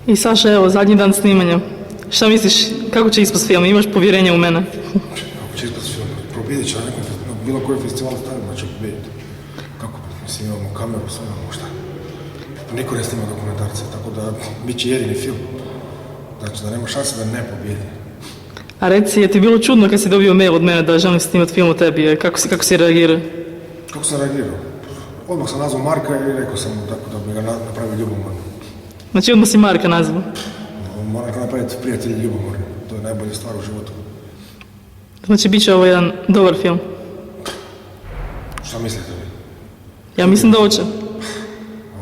I Saša, evo, zadnji dan snimanja. Šta misliš, kako će ispast film? Imaš povjerenje u mene? Kako će ispast film? Pobjedit će na nekom, na bilo koji festival stavimo će pobjediti. Kako? Mislim, imamo kameru, sve imamo šta. Niko ne snima dokumentarce, tako da bit će jedini film. Znači da nema šanse da ne pobjedi. A reci, je ti bilo čudno kad si dobio mail od mene da želim snimati film o tebi? Kako si reagirao? Kako sam reagirao? Odmah sam nazvao Marka i rekao sam mu tako da bi ga napravio ljubomorno. Znači odmah si Marka nazvao? Moram ga napraviti prijatelj ljubomorno. To je najbolja stvar u životu. Znači bit će ovo jedan dobar film? Šta mislite vi? Ja mislim da hoće.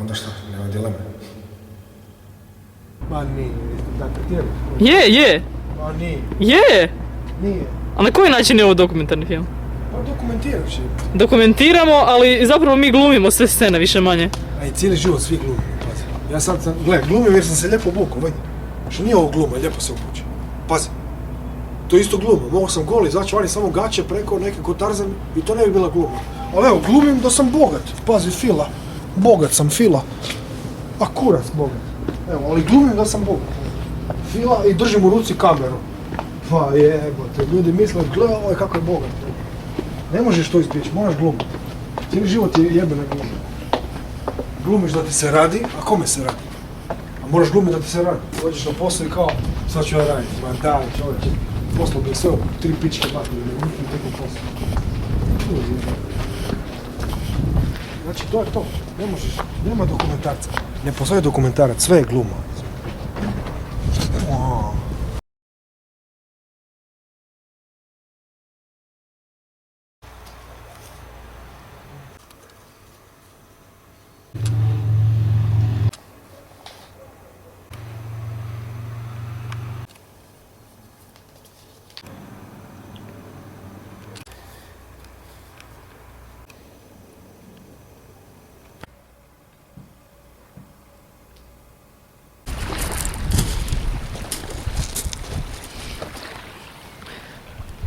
Onda šta? Nema dileme. Ma nije, dakle tijelo. Je! Ma nije. Nije. A na koji način je ovo dokumentarni film? Pa dokumentiraš je. Dokumentiramo, ali zapravo mi glumimo sve scene, više manje. A i cijeli život svi glumimo, pazi. Ja sad sam, glumim jer sam se lijepo obukao, vidi. Što nije ovo gluma, lijepo se obuče. Pazi. To je isto gluma, mogu sam goli izaći vani samo gaće preko neke kotarze i to ne bi bila gluma. Ali evo, glumim da sam bogat, pazi, fila. Bogat sam, fila. A kurac bogat. Evo, ali glumim da sam bogat. Fila i držim u ruci kameru. Pa jebote, ljudi misle, gle ovo je kako je bogat. Ne možeš to izbjeći, moraš glumiti. Cijeli život je jebena gluma. Glumiš da ti se radi, a kome se radi? A moraš glumiti da ti se radi. Dođeš na posao i kao, sad ću ja raditi. Ma daj čovječe, poslo bi sve, 3 pičke matne, ne glumim nekom poslu. Znači to je to, ne možeš, nema dokumentarca. Ne postoji dokumentarac, sve je gluma.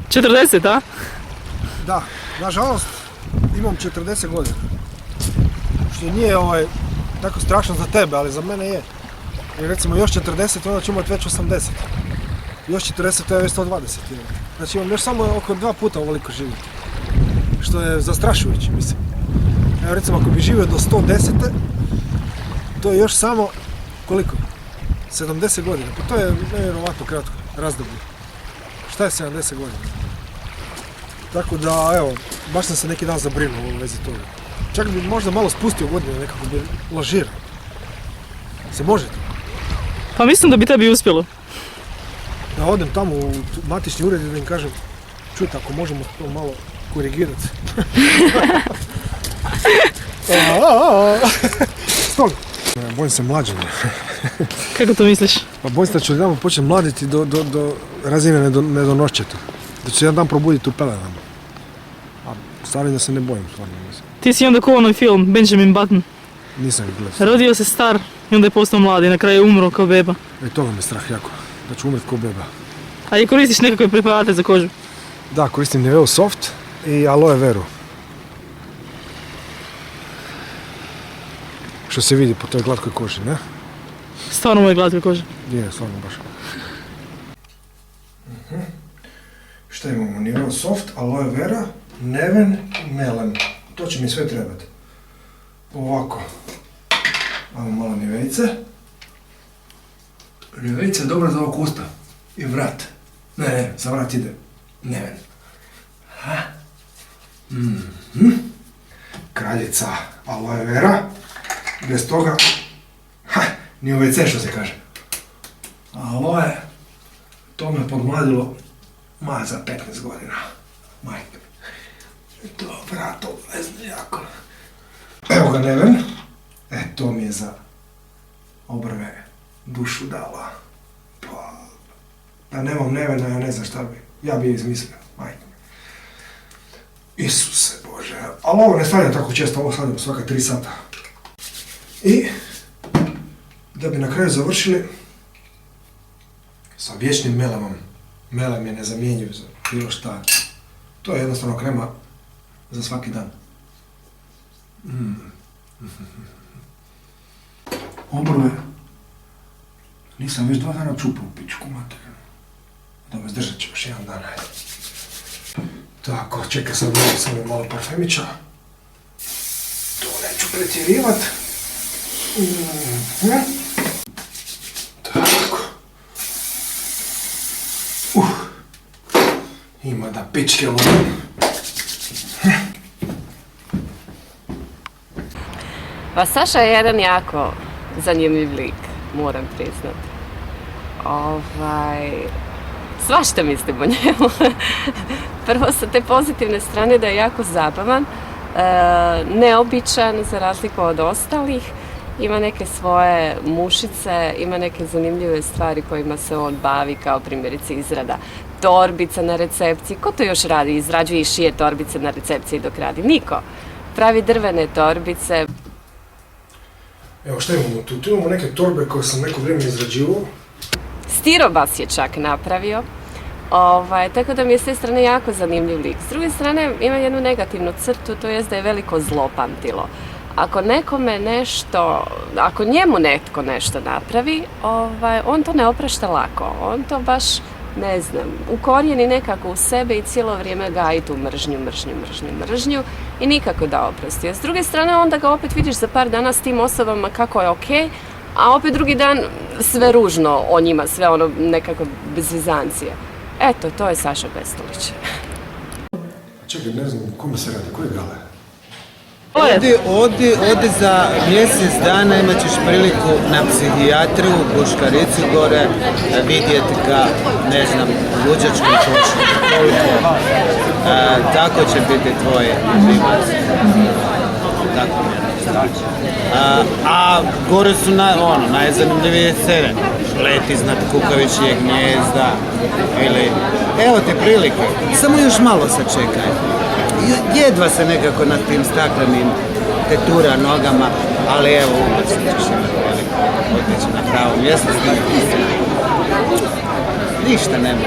Četrdeset, a? Da, nažalost, imam 40 godina. Što nije tako strašno za tebe, ali za mene je. Jer recimo još 40, onda ću imati već 80. Još 40, to je već 120. Znači imam još samo oko 2 puta ovoliko živjeti. Što je zastrašujuće, mislim. Evo recimo ako bi živio do 110, to je još samo, koliko? 70 godina. Pa to je nevjerovatno kratko razdoblje. Šta je 70 godina? Tako da, evo, baš sam se neki dan zabrinuo u vezi toga. Čak bi možda malo spustio godine, nekako bi lažirao. Se može to? Pa mislim da bi tebi uspjelo. Da odem tamo u matični ured i da im kažem, čujte, ako možemo to malo korigirati. Stol! Bojim se mlađenja. Kako to misliš? Pa bojim se da ću jedan početi mladiti do razine nedonošćeta. Da ću se jedan dan probuditi u pelenama. A stvarno da se ne bojim, stvarno mislim. Ti si onda ko onaj film, Benjamin Button. Nisam ga gledao. Rodio se star i onda je postao mlad i na kraju je umro kao beba. Toga me strah jako, da ću umreti ko beba. A i koristiš nekakve preparate za kožu? Da, koristim Nivea Soft i Aloe Veru. Što se vidi po toj glatkoj koži, ne? Stvarno moje glatka koža. Je, stvarno baš. Šta imamo? Nivea Soft, Aloe Vera, Neven i Melem. To će mi sve trebati. Ovako. Imamo malo nivejce. Nivejce je dobro za ovog usta. I vrat. Ne, za vrat ide. Neven. Kraljica Aloe Vera. Bez toga, ni u WC što se kaže. Aloe, to me podmladilo, za 15 godina. Majke. To vrato vezne jako. Evo ga Neven. To mi je za obrve dušu dala. Pa da nemam Nevena, ja ne znam šta bi. Ja bi je izmislio, majke. Isuse Bože. Ali ovo ne stavljam tako često, ovo stavljam svaka 3 sata. I da bi na kraju završili sa vječnim melemom. Melem je nezamjenjiv za bilo šta. To je jednostavno krema za svaki dan. Obrve Nisam već 2 dana čupao u pičku materinu. Dobro, zdržat ću još 1 dan. Tako, čekaj sam malo parfemića. To neću pretjerivat. Tako. Ima da pičke lovim. Pa Saša je jedan jako zanimljiv lik, moram priznati. Svašta mislim o njemu. Prvo sa te pozitivne strane da je jako zabavan, neobičan za razliku od ostalih. Ima neke svoje mušice, ima neke zanimljive stvari kojima se on bavi, kao primjerice izrada torbica na recepciji. Ko to još radi? Izrađuje i šije torbice na recepciji dok radi? Niko. Pravi drvene torbice. Evo šta imamo tu? Tu imamo neke torbe koje sam neko vrijeme izrađivao. Stirobas je čak napravio. Tako da mi je s te strane jako zanimljiv lik. S druge strane ima jednu negativnu crtu, to jest da je veliko zlopamtilo. Ako njemu netko nešto napravi, on to ne oprašta lako. On to baš, ne znam, ukorijeni nekako u sebe i cijelo vrijeme gaji tu mržnju i nikako da oprosti. A s druge strane onda ga opet vidiš za par dana s tim osobama kako je okej, a opet drugi dan sve ružno o njima, sve ono nekako bez vizancije. Eto, to je Saša Bestulić. Čekaj, ne znam, kome se radi, koje gale? Odi za mjesec dana, imat ćeš priliku na psihijatriju u Buškarici gore, vidjeti ga, ne znam, u luđačkom košu, koliko, tako će biti tvoj ljubimac. Tako mi je. A gore su najzanimljivije scene. Let iznad kukavičjeg gnijezda ili... Evo ti prilike, samo još malo sačekaj. Jedva se nekako nad tim staklenim tetura nogama, ali evo ubacit ćeš veliko, otići na pravo mjesto, ništa nema,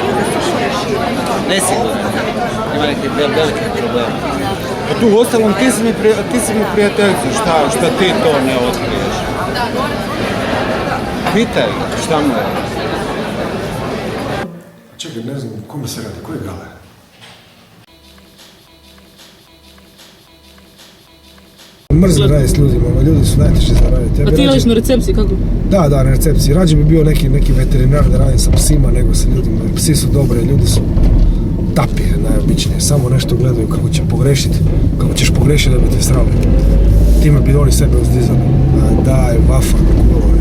nesigurno, ima nekih velikih problema. A tu u ostalom ti si mi prijateljci, šta ti to ne otkriješ? Pitaj, šta mu je? Čekaj, ne znam, kome se radi, koje gale? Mrzim raditi s ljudima, ljudi su najteži za raditi. A ti radiš na recepciji, kako? Da, na recepciji. Rađe bi bio neki veterinar da radim sa psima nego sa ljudima. Psi su dobre, ljudi su tapije najobičnije. Samo nešto gledaju kako će pogrešiti, kako ćeš pogrešiti da bi te srali. Time bi oni sebe uzdizali. Daj, vafa, kulo je.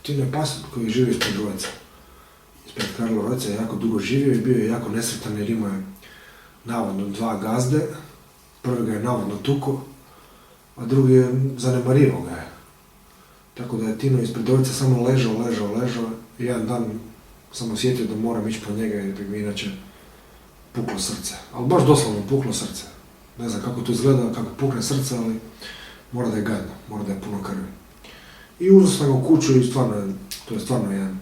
Tino je pas koji živi ispred Rovaca. Ispred Karlovaca je jako dugo živio i bio je jako nesretan jer imao je navodno 2 gazde. Prvi ga je navodno tuko, a drugi je zanemarivo ga je. Tako da je Tino ispred Rovaca samo ležao i jedan dan sam osjetio da moram ići po njega jer bi mi inače puklo srce. Ali baš doslovno puklo srce. Ne znam kako to izgleda, kako pukne srce, ali mora da je gadno, mora da je puno krvi. I uzeo sam ga u kuću i to je stvarno jedan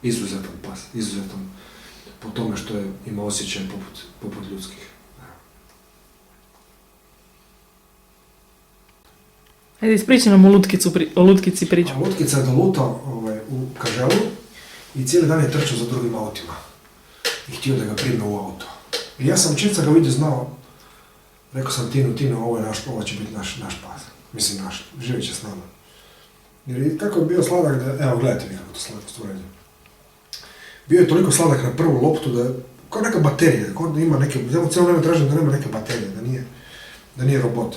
izuzetan pas, izuzetan po tome što je ima osjećaj poput ljudskih. Ajde, ispričaj nam o Lutkici priču. Lutkica je dolutao u Kaželu i cijeli dan je trčao za drugim autima i htio da ga prime u auto. I ja sam čim sam ga vidio znao, rekao sam Tino, ovo će biti naš pas, mislim naš, živjet će s nama. Jer tako je bio sladak da, evo gledajte mi kako to slatko stvorenje. Bio je toliko sladak na prvu loptu da, kao neka baterija, kao da ima neke, ja mu cijelo vreme tražim da nema neke baterije, da nije robot.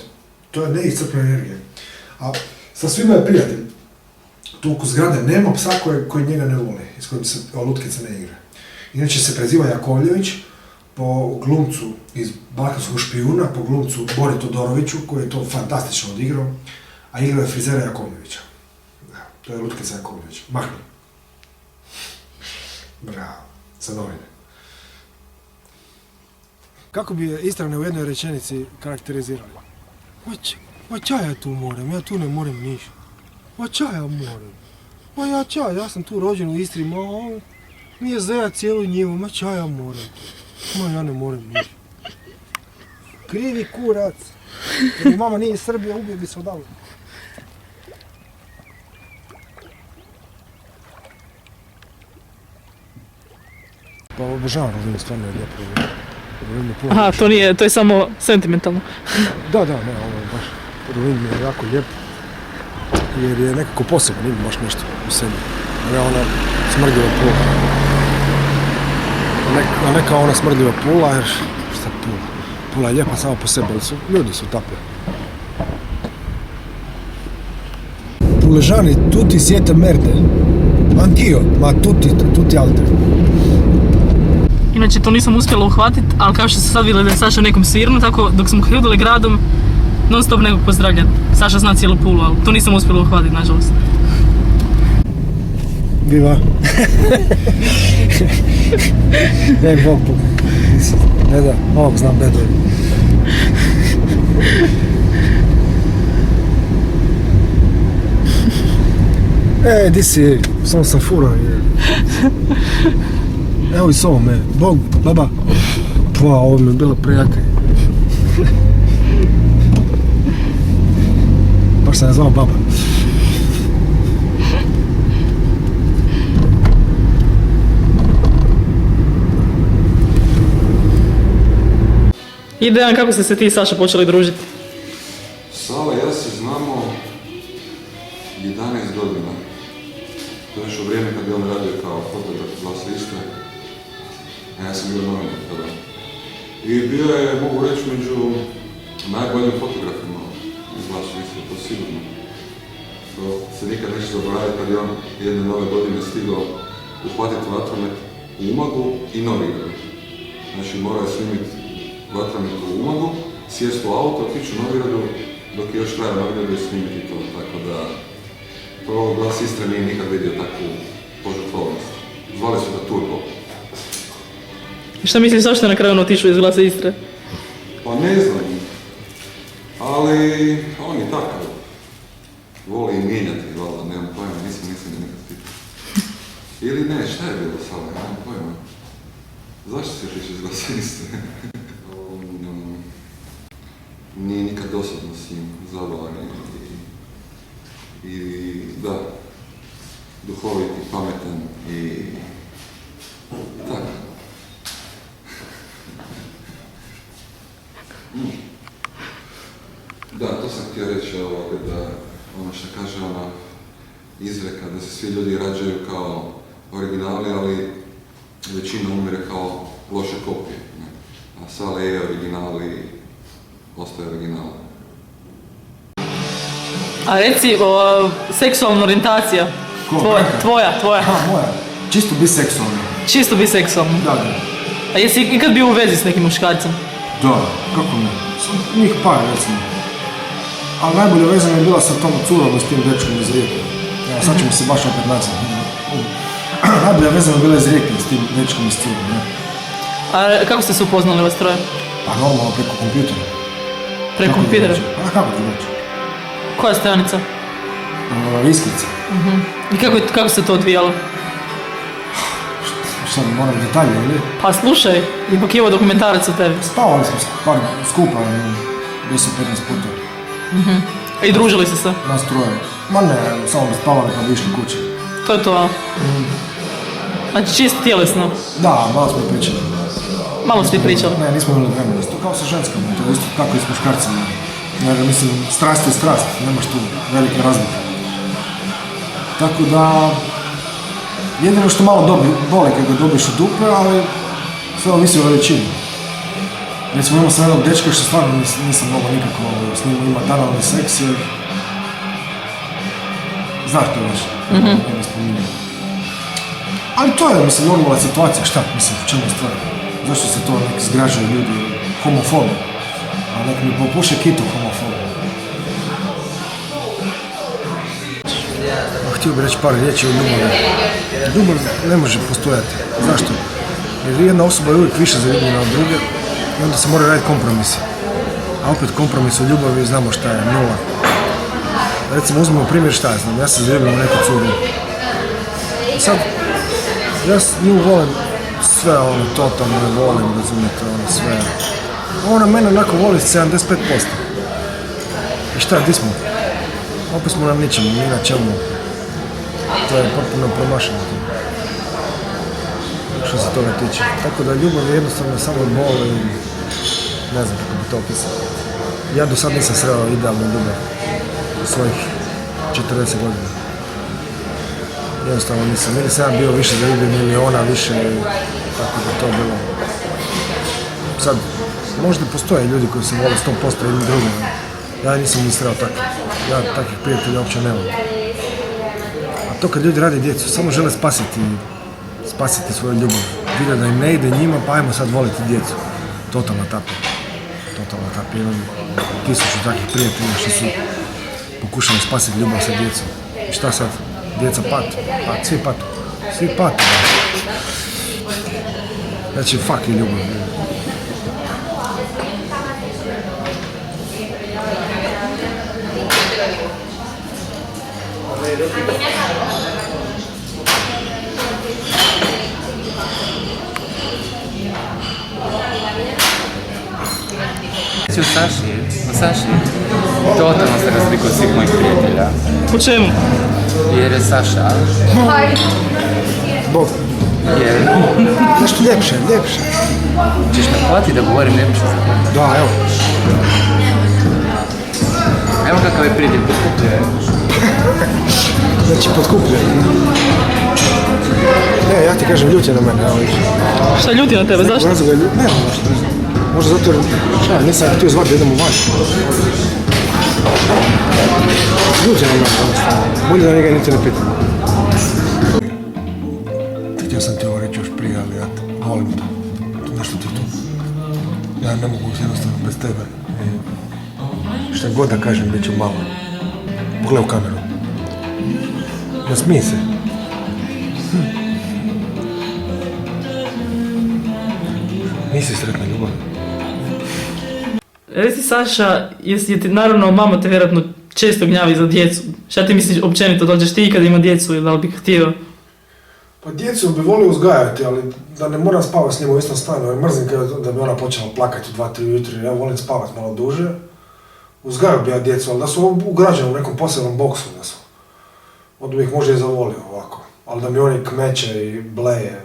To je neiscrpna energija. A sa svima je prijatelj. Tu oko zgrade nema psa koji njega ne voli, s kojim se Lutkica ne igra. Inače se preziva Jakovljević, po glumcu iz Balkanskog špijuna, po glumcu Bori Todoroviću, koji je to fantastično odigrao, a igrao je frizera Jakovljevića. To je Lutkica Jakovljević. Mahni. Bravo. Za novine. Kako bi je Istrane u jednoj rečenici karakterizirali? Ma ča ja tu morem? Ja tu ne morem ništa. Ma ča ja morem? Ma ja sam tu rođen u Istri, Nije zeja cijelu njivu, ma ča ja moram. Ma ja ne moram ništa. Krivi kurac. Jer mi mama nije iz Srbije, ubio bi se odavno. Pa obožavam Rovinj, stvarno je lijepo. Rovinj je puno Aha, više. to je samo sentimentalno. Da, ne, ovo je baš. Rovinj mi je jako lijep. Jer je nekako poseban, ima baš nešto u sebi. Ne ona smrdljiva pula. A ne kao ona smrdljiva pula, jer šta pula? Pula je lijepa sama po sebi, ali ljudi su takvi. Puležani, tutti siete merde. Anch'io, ma tutti altri. Inače, to nisam uspjela uhvatiti, ali kao što se sad vidjela da je Saša nekom svirnu, tako dok smo hodili gradom, non stop nekog pozdravljati. Saša zna cijelu Pulu, ali to nisam uspjela uhvatiti, nažalost. Viva. Bog. Ne da, ovog znam bedove. Di si, samo sam fura. Evo i s ovom, Bog, baba. Ovo mi je bilo prejaka. Baš sam je zvao baba. I Dejan, kako ste se ti i Saša počeli družiti? Sala i ja se znamo 11 godina. To je još u vrijeme kad je on radio kao fotograf Glas Istre. A ja sam bio novinar tada. I bio je, mogu reći, među najboljim fotografima iz Glas Istre, to sigurno. To se nikad neće zaboraviti kad je on jedne nove godine stigao uhvatiti vatromet u Umagu i Novigradu. Znači morao je snimiti vatromet u Umagu, sjest u auto, otići u Novigradu, dok je još trajao Novigradu i snimiti to, tako da to Glas Istre nije nikad vidio takvu požrtvovnost. Zvali su ga Turbo. Šta misliš, zašto je na kraju on otišao iz Glasa Istre? Pa ne znam, ali on je takav. Voli i mijenjati, valjda, nemam pojma, nisam nikad pitao. Ili ne, šta je bilo sada, nemam pojma. Zašto si otišao iz Glasa Istre? Nije nikad dosadno s njim, zabavan i da, duhovit i pametan i tako. Da, to sam htio reći da ono što kaže ona izreka da se svi ljudi rađaju kao originali, ali većina umire kao loše kopije. Ne? A Sale je original i ostaje original. A reci, seksualna orijentacija. Tvoja. Moja. Čisto biseksualno. Čisto biseksualno. Da. A jesi ikad bio u vezi s nekim muškarcem? Da, kako ne? Njih par, recimo. Ali najbolja veza mi je bila sa tom curom i s tim dečkom iz Rijeke. Evo, sad ćemo se baš opet naći. Najbolja veza mi je bila iz Rijeke s tim dečkom iz curom, ne? A kako ste se upoznali vas troje? Pa normalno, preko kompjutera. Preko kompjutera? Pa kako ti reći? Koja stranica? Iskrica. I kako se to odvijalo? Šta, moram detalje, ili? Pa slušaj, ipak je ovo dokumentarac o tebi. Spavali smo se par skupa, 10-15 puta. I družili ste se? Nas troje. Ma ne, samo bi spavali pa bi išli kući. To je to, a? Znači čisto tjelesno? Da, malo smo pričali. Malo ste pričali? Ne, nismo imali vremena. Isto kao sa ženskom, to je isto kako i s muškarcima. Jer mislim, strast je strast, nemaš tu velike razlike. Tako da, jedino što malo boli kad ga dobiš u dupe, ali sve ovisi o veličini. Recimo imao sam jednog dečka što stvarno nisam mogao nikako s njim imati analni seks jer... Znaš to već, ne spominjem. Ali to je, mislim, normalna situacija, šta, mislim, u čemu je stvar? Zašto se to nek zgražaju ljudi homofobi? A nek mi popuše kitu homofobi. Htio bih reći par riječi o ljubavi. Ljubav ne može postojati. Zašto? Jer jedna osoba je uvijek više zaljubljena od druge i onda se mora raditi kompromisi. A opet kompromis u ljubavi znamo šta je, nula. Recimo uzmemo primjer šta ja znam, ja sam zaljubljen u neku curu. I sad, Ja nju volim sve, ono, totalno je volim, razumijete, ono, sve. Ona mene onako voli 75%. I šta, di smo? Opet smo na ničemu, ni na čemu. To je potpuno promašeno. Što se toga tiče. Tako da ljubav je jednostavno samo bol i ne znam kako bi to opisao. Ja do sad nisam sreo idealnu ljubav u svojih 40 godina. Jednostavno nisam. Meni sam ja bio više za ljubav miliona, više tako da to bilo. Sad, možda postoje ljudi koji se vole 100% jednim drugim. Ja nisam ni sreo takvih. Ja takvih prijatelja uopće ne volim. A to kad ljudi rade djecu, samo žele spasiti svoju ljubav. Vide da im ne ide njima, pa ajmo sad voliti djecu. Totalna tapija. Imam 1000 takvih prijatelja što su pokušali spasiti ljubav sa djecom. I šta sad? Djeca patu. Svi patu. Znači, fuck je ljubav. U Saši totalno se razlikuje od svih mojih prijatelja, Po čemu? jer je Saša, Bog. jer Nešto ljepše. ćeš me hvatiti da govorim nebiće za tebe. Da, evo. Evo kakav je prijatelj, poskupljuje. Znači, potkupljen. Ne, ja ti kažem, ljut je na mene, evo vidiš. Šta ljuti na tebe, zašto? Razloga je ljut, ne, možda. Možda zato jer, nisam htio zvati da idemo van. Ljut je na mene, jednostavno. Bolje da njega niti ne pitam. Htio sam ti ovo reći još prije, ali ja te volim to. Nešto ti tu. Ja ne mogu jednostavno bez tebe. I šta god da kažem, bit ću malo. Pogledaj u kameru. Ne smij se. Nisi sretna ljubav. Reci Saša, jesi ti, naravno mama te vjerojatno često gnjavi za djecu. Šta ti misliš općenito, dođeš ti kad ima djecu ili da li bi htio? Pa djecu bi volio uzgajati, ali da ne moram spavati s njima u istom stanu, jer mrzim da bi ona počela plakati u 2-3 ujutro, ja volim spavati malo duže. Uzgajao bi ja djecu, ali da su ugrađeni u nekom posebnom boksu, da su. Onda bi ih možda i zavolio ovako, ali da mi oni kmeće i bleje.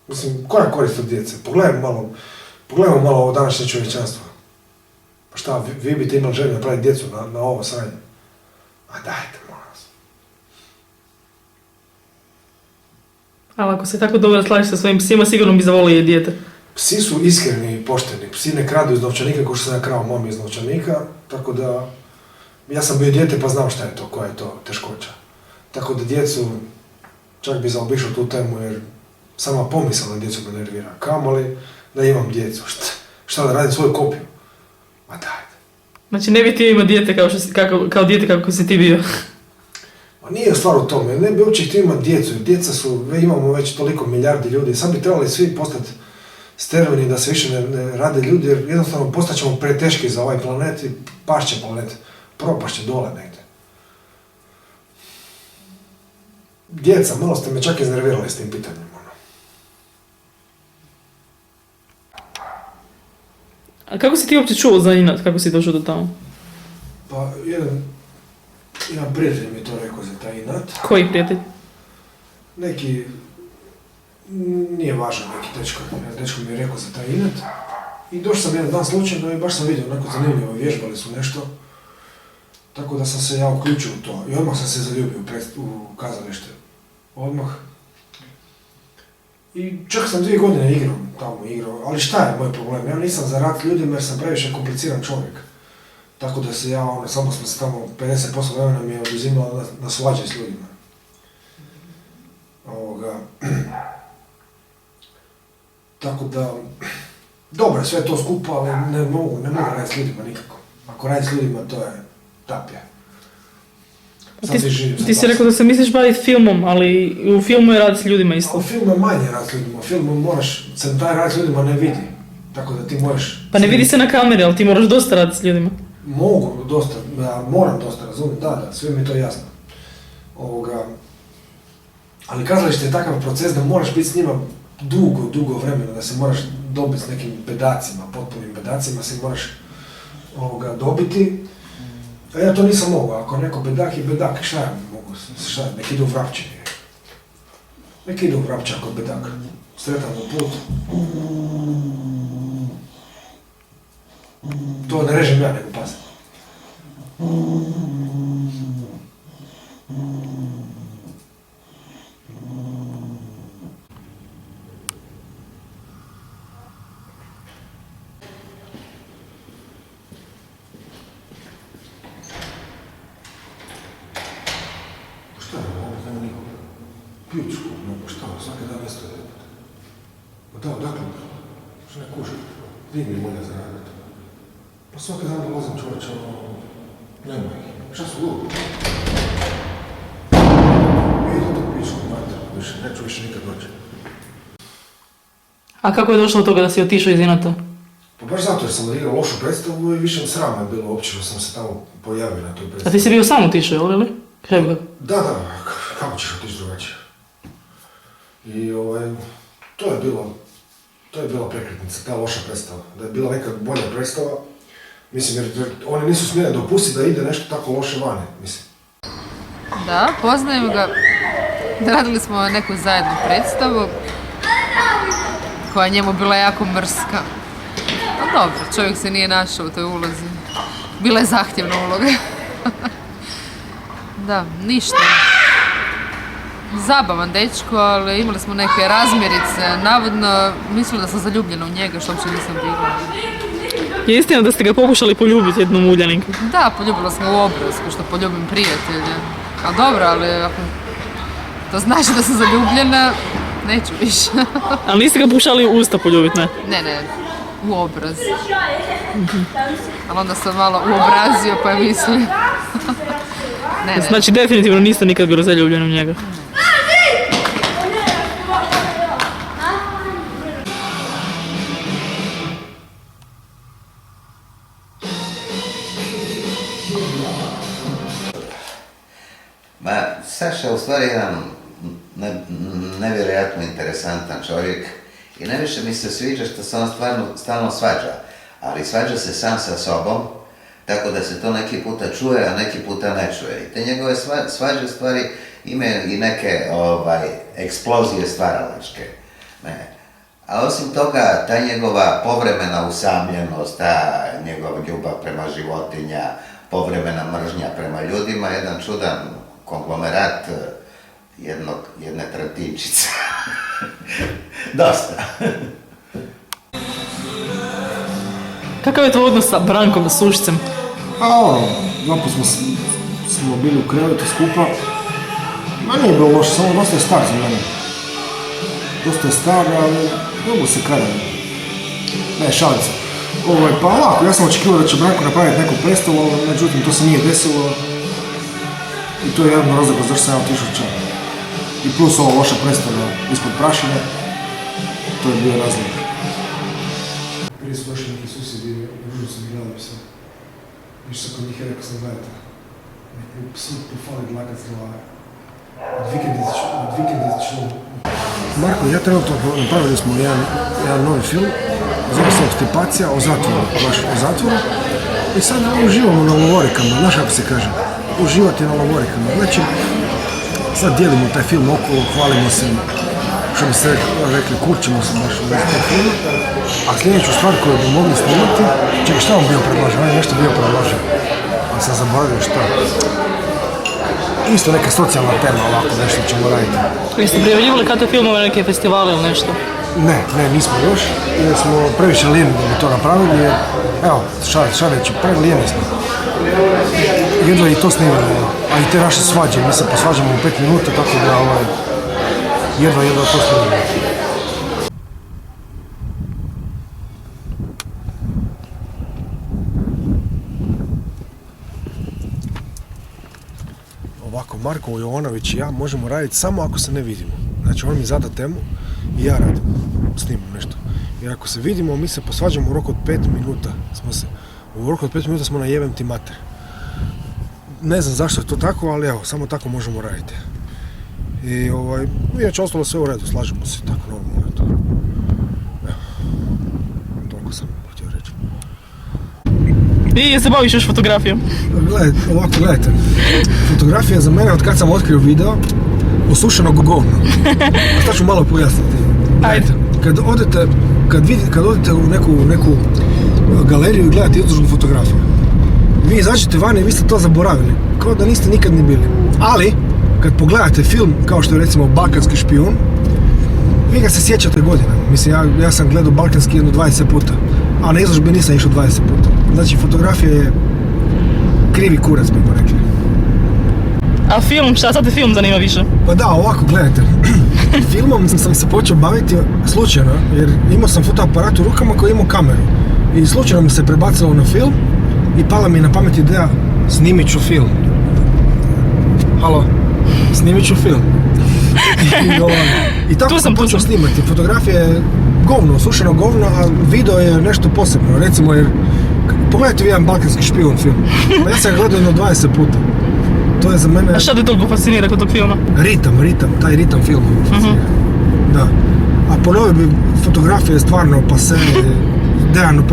Mislim, koja je korist od djece? Pogledajmo malo ovo današnje čovječanstvo. Pa šta, vi biste imali želju napraviti djecu na ovo sranje? A dajte, molim vas. Ali ako se tako dobro slažeš sa svojim psima, sigurno bi zavolio i dijete. Psi su iskreni i pošteni, psi ne kradu iz novčanika kao što sam ja krao mami iz novčanika, tako da ja sam bio dijete pa znam šta je to, koja je to teškoća. Tako da djecu čak bi zaobišao tu temu jer sama pomisao na djecu me nervira. Kamoli da imam djecu, šta da radim svoju kopiju? Ma dajte. Znači ne bi ti imao dijete kao dijete kako si ti bio. Ma nije stvar u tome, ne bi uopće htio imati djecu, jer djeca su, imamo već toliko milijardi ljudi, sad bi trebali svi postati sterilni da se više ne rade ljudi, jer jednostavno postaćemo preteški za ovaj planet i pašće planet, propašće dole negdje. Djeca, malo ste me čak iznervirali s tim pitanjem. A kako si ti uopće čuo za inat, kako si došao do tamo? Pa, jedan prijatelj mi je to rekao za taj inat. Koji prijatelj? Neki, nije važan neki dečko mi je rekao za taj inat. I došao sam jedan dan slučajno i baš sam vidio, onako zanimljivo, vježbali su nešto. Tako da sam se ja uključio u to i odmah sam se zaljubio u kazalište. Odmah. I čak sam 2 godine igrao, ali šta je moj problem? Ja nisam za rad s ljudima jer sam previše kompliciran čovjek. Tako da se ja, samo smo se tamo 50% vremena mi je oduzimalo na svađe s ljudima. Tako da, dobro, sve to skupa, ali ne mogu raditi s ljudima nikako. Ako raditi s ljudima, to je tapija. Ti si rekao da se misliš baviti filmom, ali u filmu je rad s ljudima isto. A u filmu je manje rad s ljudima, u filmu moraš, se taj rad s ljudima ne vidi. Tako da ti moraš... Pa ne vidi se na kameri, ali ti moraš dosta raditi s ljudima. Mogu dosta, ja moram dosta razumjeti, da, sve mi je to jasno. Ali kazalište je takav proces da moraš biti s njima dugo vremena, da se moraš dobiti s nekim bedacima, potpunim bedacima se moraš dobiti. A ja to nisam mogao, ako neko bedak je bedak, šta ja mogu, nek ide u Vrapče. Nek ide u Vrapče ako je bedak. Sretan u put. To ne režem ja, nego pazi. Šta je ovo? Nema nikoga. Pijučku, nego šta, svaki dan isto je. Da, dakle, što ne kužem, gdje mi je molja za raditi? Pa svaki dan dolazim čovječe, nema ih, šta su ljudi? Vidim to pijučku mater, više, neću više nikad doći. A kako je došlo do toga da si otišao iz Inata? Pa baš zato jer sam odigrao lošu predstavu i više mi srama je bilo uopće što sam se tamo pojavio na toj predstavi. A ti si bio sam otišao, ili? Da, kako ćeš otići drugačije? I to je bila prekretnica, ta loša predstava. Da je bila neka bolja predstava, mislim, jer oni nisu smjeli dopustiti da ide nešto tako loše vane, mislim. Da, poznajem ga. Radili smo neku zajednu predstavu koja je njemu bila jako mrska. No dobro, čovjek se nije našao u toj ulozi. Bila je zahtjevna uloga. Da, ništa. Zabavan dečko, ali imali smo neke razmjerice. Navodno, mislila da sam zaljubljena u njega, što uopće nisam bila. Je istina da ste ga pokušali poljubiti jednom Uljaninku? Da, poljubila sam ga u obraz, kao što poljubim prijatelja. A dobro, ali ako to znači da sam zaljubljena, neću više. Ali niste ga pokušali u usta poljubiti, ne? Ne, u obraz. Ali onda sam malo uobrazio, pa je mislio. Ne. Znači, definitivno niste nikad bilo zaljubljeni u njega. Saša je u stvari jedan nevjerojatno interesantan čovjek i najviše mi se sviđa što se on stalno svađa, ali svađa se sam sa sobom, tako da se to neki puta čuje, a neki puta ne čuje. I te njegove svađe stvari imaju i neke eksplozije stvaralačke. A osim toga, ta njegova povremena usamljenost, ta njegova ljubav prema životinja, povremena mržnja prema ljudima, jedan čudan konglomerat jedne tratinčice. Dosta. Kakav je tvoj odnos sa Brankom Sušcem? Jako smo bili u krevetu skupa. Ma nije bilo loše, samo dosta je star za mene. Dosta je star, ali dobro se kada. Ne, šalim se. Pa ovako, ja sam očekivao da će Branko napraviti neku predstavu, međutim to se nije desilo. I to je jedan razlog zašto sam ja otišao čak. I plus ova loša predstava ispod prašine, to je bio razlog. Prije su došli neki susjedi, ružno sam gledali se. Išao sam kod njih i rekao sam, gledajte, neki psu pofali dlakac glave. Od vikendice ću... Marko, ja trenutno napravili smo jedan novi film, zove se Obstipacija o zatvoru, baš o zatvoru. I sad uživamo na lovorikama, znaš kako se kaže, uživati na lovorikama. Znači, sad dijelimo taj film okolo, hvalimo se, što bi se rekli, kurčimo se baš u taj film. A sljedeću stvar koju bi mogli snimati, čekaj, šta vam bio predložen? On je nešto bio predložen, ali sam zaboravio šta. Isto neka socijalna tema, ovako nešto ćemo raditi. Jeste prijavljivali kada filmove na neke festivale ili nešto? Ne, nismo još, jer smo previše lijeni da bi to napravili, jer, evo, šareći, prelijeni smo. Jedva i to snimamo, a i te naše svađe, mi se posvađamo u 5 minuta, tako da, jedva to snimamo. Ovako, Marko Jovanović i ja možemo raditi samo ako se ne vidimo. Znači, on mi zada temu i ja radim, snimam nešto. Jer ako se vidimo, mi se posvađamo u roku od 5 minuta. U roku od 5 minuta smo na jebem ti mater. Ne znam zašto je to tako, ali evo, samo tako možemo raditi. I inače ostalo sve u redu, slažemo se, tako normalno je to. Toliko sam htio reći. I je se baviš još fotografijom? Gledajte, fotografija za mene, od kad sam otkrio video, osušeno govno. A šta ću malo pojasniti. Ajde. Kad odete u neku galeriju i gledate izložbu fotografiju, vi izađete vani i vi ste to zaboravili, kao da niste nikad ni bili. Ali, kad pogledate film, kao što je recimo Balkanski špijun, vi ga se sjećate godinama. Mislim, ja sam gledao Balkanski jedno 20 puta, a na izložbi nisam išao 20 puta. Znači, fotografija je krivi kurac, bi mu rekli. A film, šta sad te film zanima više? Pa da, ovako, gledajte. Filmom sam se počeo baviti slučajno, jer imao sam fotoaparat u rukama koji imao kameru. I slučajno mi se prebacilo na film i pala mi na pamet ideja, snimit ću film. Halo, snimit ću film. I tako sam počeo snimati. Fotografija je govno, sušeno govno, a video je nešto posebno. Recimo, jer pogledajte vi jedan Balkanski špijun film. Pa ja sam ga gledao jedno 20 puta. To je za mene... A šta te toliko fascinira kod tog filma? Taj ritam filma me fascinira. Da. A ponovio bi, fotografija je stvarno pase, Dejan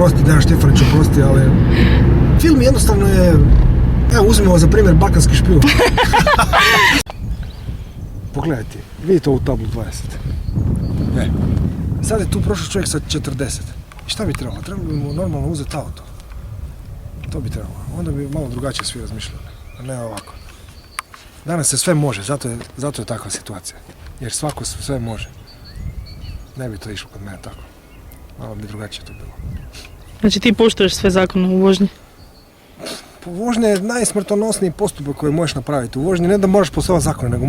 Štefanić oprosti, ali film jednostavno je... Evo, uzmimo za primjer Balkanski špijun. Pogledajte, vidite ovu tablu 20. Sad je tu prošao čovjek sa 40. I šta bi trebalo? Trebalo bi mu normalno uzeti auto. To bi trebalo. Onda bi malo drugačije svi razmišljali. A ne ovako. Danas se sve može, zato je takva situacija. Jer svako sve može. Ne bi to išlo kod mene tako. Malo bi drugačije to bilo. Znači ti poštuješ sve zakone u vožnji? Po vožnji je najsmrtonosniji postupak koji možeš napraviti. U vožnji ne da moraš poštovati zakone, nego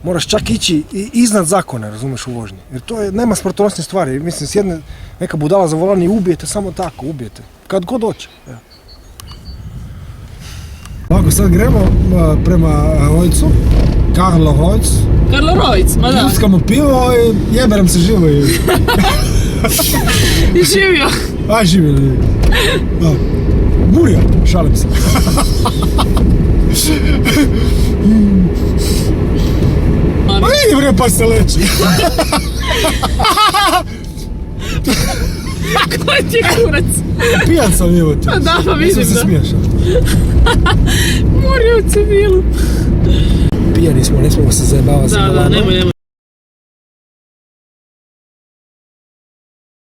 moraš čak ići i iznad zakona, razumiješ, u vožnji. Jer to je, nema smrtonosne stvari. Mislim, sjedne neka budala za volan i ubijete samo tako, ubijete. Kad god hoće. Ovako, sad gremo prema Rojcu, Karlo Rojc, ma da. Uskamo pivo i jeberem se živo i... I živio. Aj, živio. Burja, šalim se. Ma vidi bre, pa se leči. Koji ti je kurac? Pijan sam, evo ti. Da, pa vidim da. Nisam se smiješao. Morio u civilu. Pijani smo, ne smemo se zajebavati. Da, nemoj.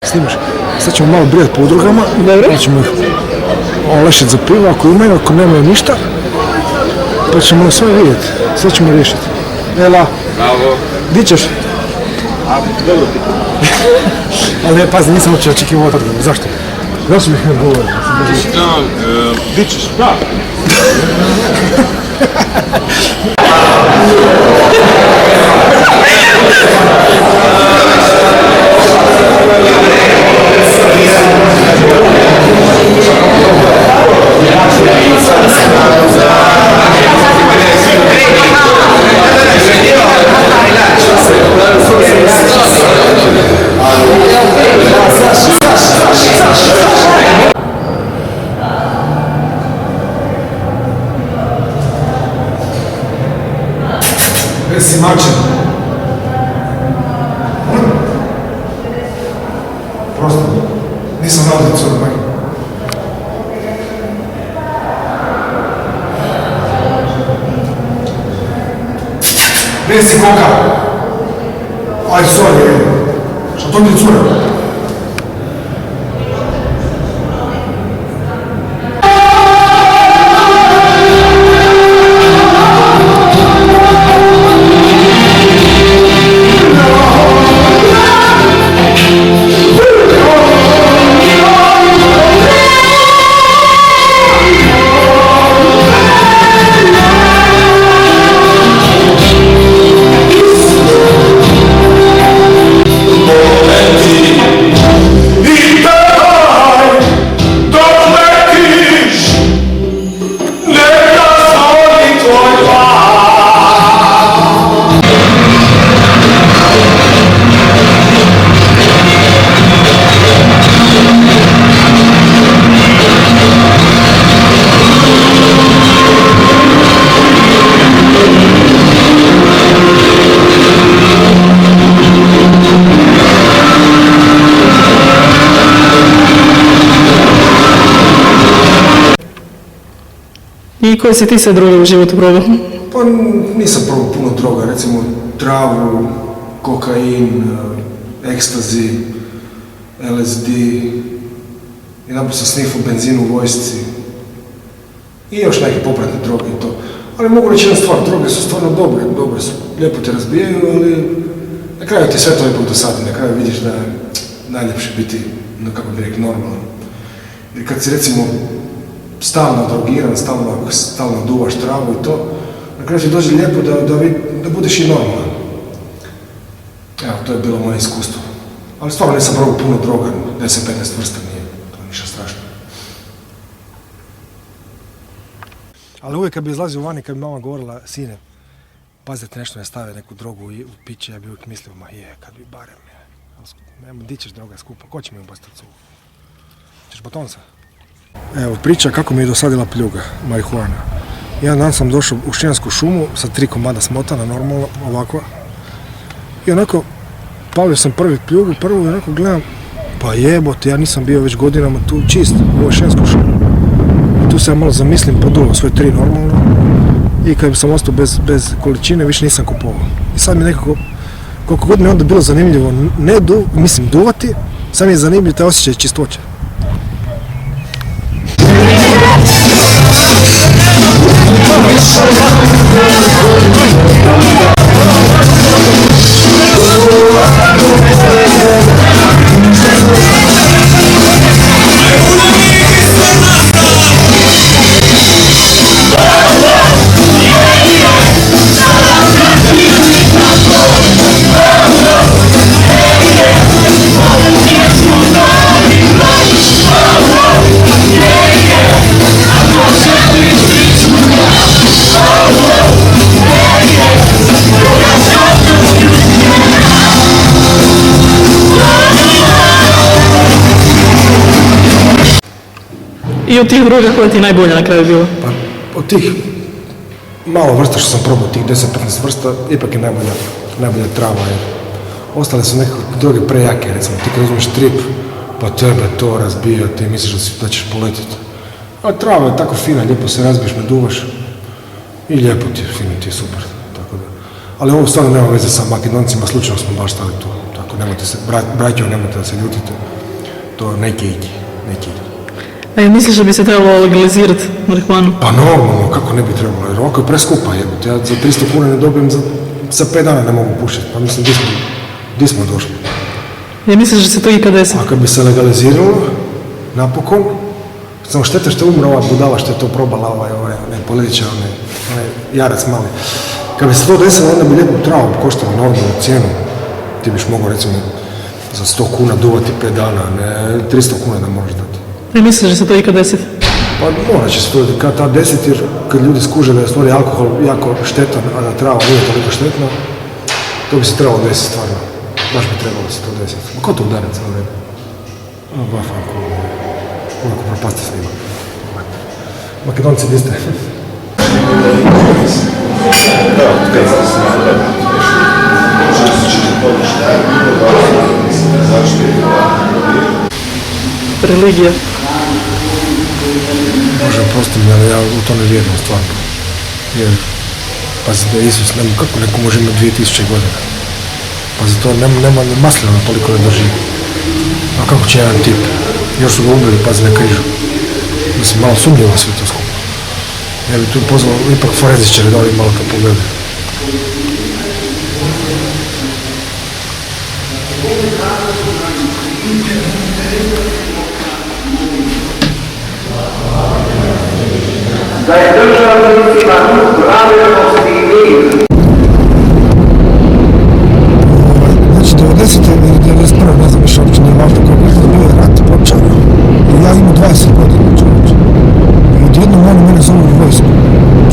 Snimaš, sad ćemo malo brijati po udrugama. Dobro. Pa ćemo ih olešiti za pivo ako imaju, ako nemaju ništa. Pa ćemo sve vidjeti, sve ćemo riješiti. Ela. Bravo. Di ćeš? Dobro ti. Ali pazi, nisam uopće očekivao odgovor. Zašto? Zašto bih ne govorio? Di ćeš? Da. Si mačen. Prosto, nisam znao da je cura meni. Gdje si koka? Aj, sorry, što to mi je cura? I koje si ti sve droge u životu probao? Pa nisam probao puno droga, recimo travu, kokain, ekstazi, LSD, jedanput sam snifao benzin u vojsci i još neke popratne droge i to. Ali mogu reći jedna stvar, droge su stvarno dobre su, lijepo te razbijaju, ali na kraju ti sve to ipak dosadi, na kraju vidiš da je najljepše biti, kako bi rekli, normalan. Jer kad si recimo stalno drogiran, stalno duvaš travu i to, na kraju ti dođe lijepo da budeš i normalan. Evo, to je bilo moje iskustvo. Ali stvarno nisam probao puno droga, 10-15 vrsta nije, to ništa strašno. Ali uvijek kad bi izlazio vani, kad bi mama govorila, sine, pazite nešto ne stave neku drogu u piće, ja bi uvijek mislio, ma je, kad bi barem, nemo, di ćeš droga skupa, ko će mi ubastati cugu? Ćeš batonca? Evo, priča kako mi je dosadila pljuga, marihuana. Jedan dan sam došao u Šijansku šumu sa 3 komada smotana, normalno, ovakva. I onako, palio sam prvi pljugu, prvu i onako gledam, pa jebote, ja nisam bio već godinama tu čist, u ovoj Šijansku šumu. I tu se ja malo zamislim, produlo svoje 3 normalno. I kad sam ostao bez količine, više nisam kupovao. I sad mi nekako, koliko god mi je onda bilo zanimljivo, duvati, sad mi je zanimljiv taj osjećaj čistoće. I od tih droga koja ti je najbolja na kraju bila? Pa, od tih malo vrsta što sam probao, tih 10-15 vrsta, ipak je najbolja trava. Jer ostale su nekako droge prejake, recimo ti kad uzmeš trip, pa tebe to razbija, ti misliš da ćeš poletiti. A trava je tako fina, lijepo se razbiješ, naduvaš i lijepo ti je, fino ti je super. Tako da. Ali ovo stvarno nema veze sa Makedoncima, slučajno smo baš stali tu. Tako, nemojte se, braćo, nemojte da se ljutite, to neki ići. A ja misliš da bi se trebalo legalizirati marihuanu? Pa normalno, kako ne bi trebalo, jer ovako je preskupa jebote, ja za 300 kuna ne dobijem, za 5 dana ne mogu pušiti, pa mislim, di smo došli? Ja misliš da se to ikad desi? A kad bi se legaliziralo, napokon, samo šteta što je umro ova budala što je to probala, ne političar, onaj jarac mali. Kad bi se to desilo, onda bi lijepu travu koštalo normalnu cijenu, ti biš mogao recimo za 100 kuna duvati 5 dana, ne 300 kuna da moraš dati. Ne misliš da se to ikad desiti? Pa morat će se to kad ta desiti, jer kad ljudi skuže da je stvari alkohol jako štetan, a da trava nije toliko štetna, to bi se trebalo desiti stvarno. Baš bi trebalo se to desiti. Ma ko to udarac, ali baš onako propasti snima. Makedonci, gdje ste? Religija. Bože, oprosti mi, ali ja u to ne vjerujem stvarno. Jer, pazi da Isus, kako neko može imati 2000 godina? Pazi, to nema ni maslina toliko ne drži. A kako će jedan tip? Još su ga ubili, pazi, na križu. Mislim, malo sumnjivo sve to skupo. Ja bi tu pozvao ipak forenzičare da oni malo to pogledaju. Da je državnicima pravednost i mir. Znači, 90. ili 91. ne znam više uopće nije važno kako je bio je rat počeo. I ja imam 20 godina čovječe. I odjednom oni mene zovu u vojsku.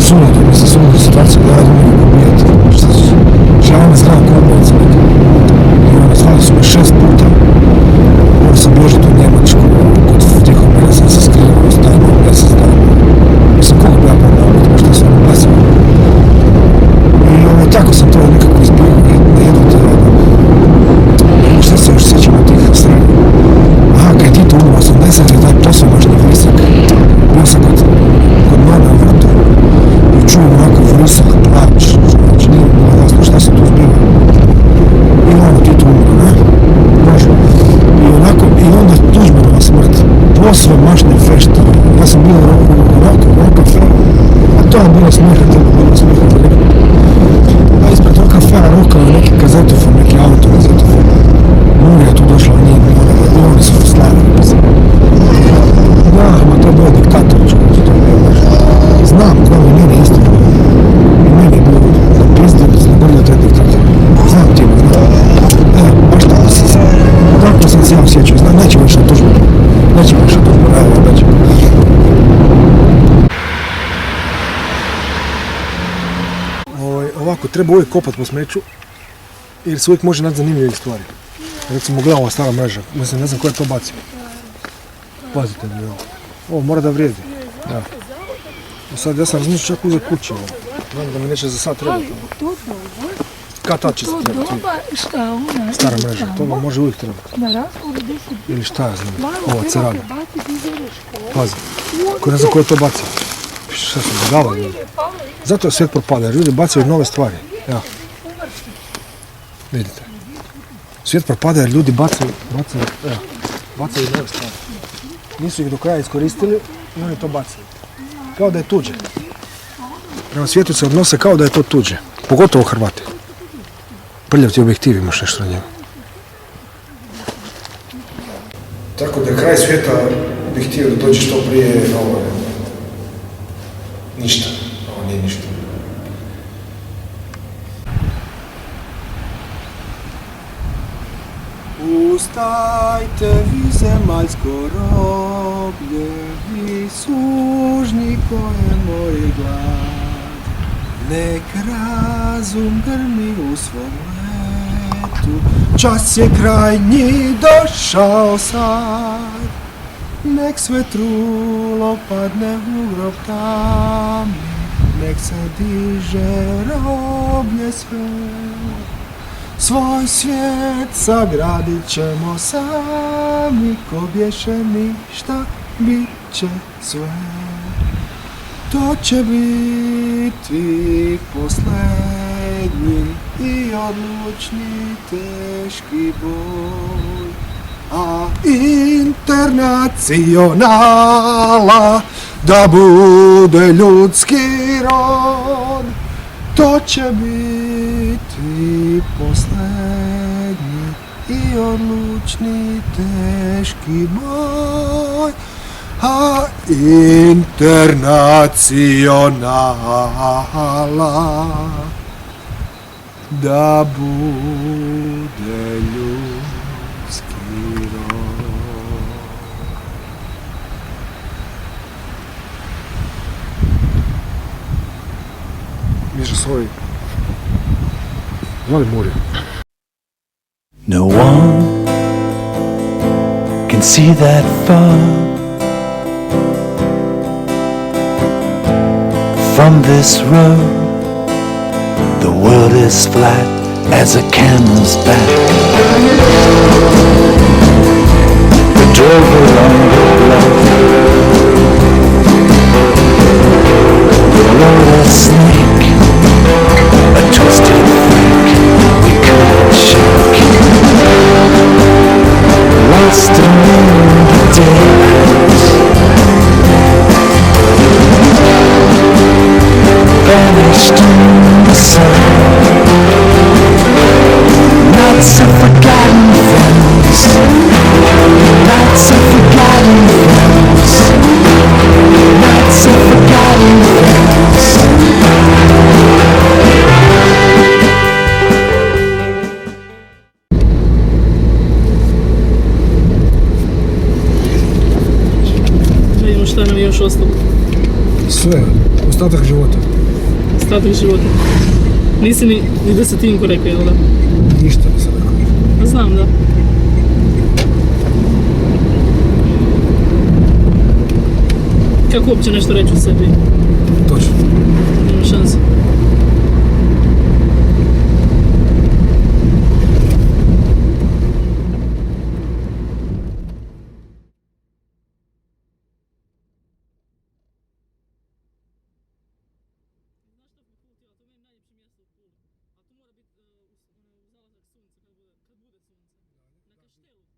Suludo, mislim, suludo situacija da ja idem nekako ubijati. Šta su? Ja me znam kao ubojica neka. I ono, zvali su me 6 puta. Morao sam bježati u Njemačku, kod Tihomira sam se skrivao, stajno, mjesec dana. Mislim, koliko bi ja pogledao, šta su ono glasili. baš ne fešta. Ja sam bio u kafe, a to je bilo smijeha, to je bilo smijeha za nekog. A ispred tog kafea rokao je neki kazetofon, neki auto kazetofon. Mura je tu došla, nije i oni su slavili. Da, ma to je bilo diktatoričko, to je bilo baš. Znam ko mi meni isto. I meni je bilo napizdilo, zaboravio taj diktator. Znam ti me, znam. Evo, baš tako sam se. Tako sam se ja osjećao, znam, neće više tužbu. Neće više tužbu, evo, neće. Ovako, treba uvijek kopat po smeću, jer se uvijek može naći zanimljive stvari. Recimo, gledam ova stara mreža, mislim, ne znam ko je to bacio. Pazite mi ovo. Ovo mora da vrijedi. Da. Sad ja sam razmišljao čak uzeti kući ovo. Znam da mi neće za sad trebati. Kad tad će se trebati? Stara mreža, to vam može uvijek trebati. Ili šta ja znam, ovo cerada. Pazi, ko ne znam ko je to bacio. Šta su budala ljudi. Zato je svijet propada, jer ljudi bacaju nove stvari. Ja. Vidite. Svijet propada jer ljudi bacaju nove stvari. Nisu ih do kraja iskoristili i oni to bacaju. Kao da je tuđe. Prema svijetu se odnose kao da je to tuđe. Pogotovo Hrvati. Prljavti objektiv imaš nešto na njemu. Tako da je kraj svijeta bih htio da dođe što prije, ovo je ništa, ovo nije ništa. Ustajte vi zemaljsko roblje, vi sužnji koje mori glad. Nek razum grmi u svom letu, čas je krajnji došao sad. Nek sve trulo padne u grob tamni, nek se diže roblje sve. Svoj svijet sagradit ćemo sami, ko bješe ništa, bit će sve. To će biti posljednji i odlučni teški boj. A internacionala da bude ljudski rod, to će biti posljednji i odlučni teški boj. A internacionala da bude ljudski rod. Miša svoji. Zvali Muri. No one can see that far from this road. The world is flat as a camel's back. We drove along the bluff. We rode a snake, a twisted freak we couldn't shake. Lost in the daylight, vanished in the sun. Nights of forgotten friends, nights of forgotten friends, nights of forgotten friends. Da vidimo šta nam je još ostalo. Sve, ostatak života. Ostatak života. Nisi ni desetinku rekao, jel da? Ništa nisam rekao. Pa znam, da. Kako uopće nešto reći o sebi? Točno. Nema šanse. Kad bude sunce. Na Kaštelu.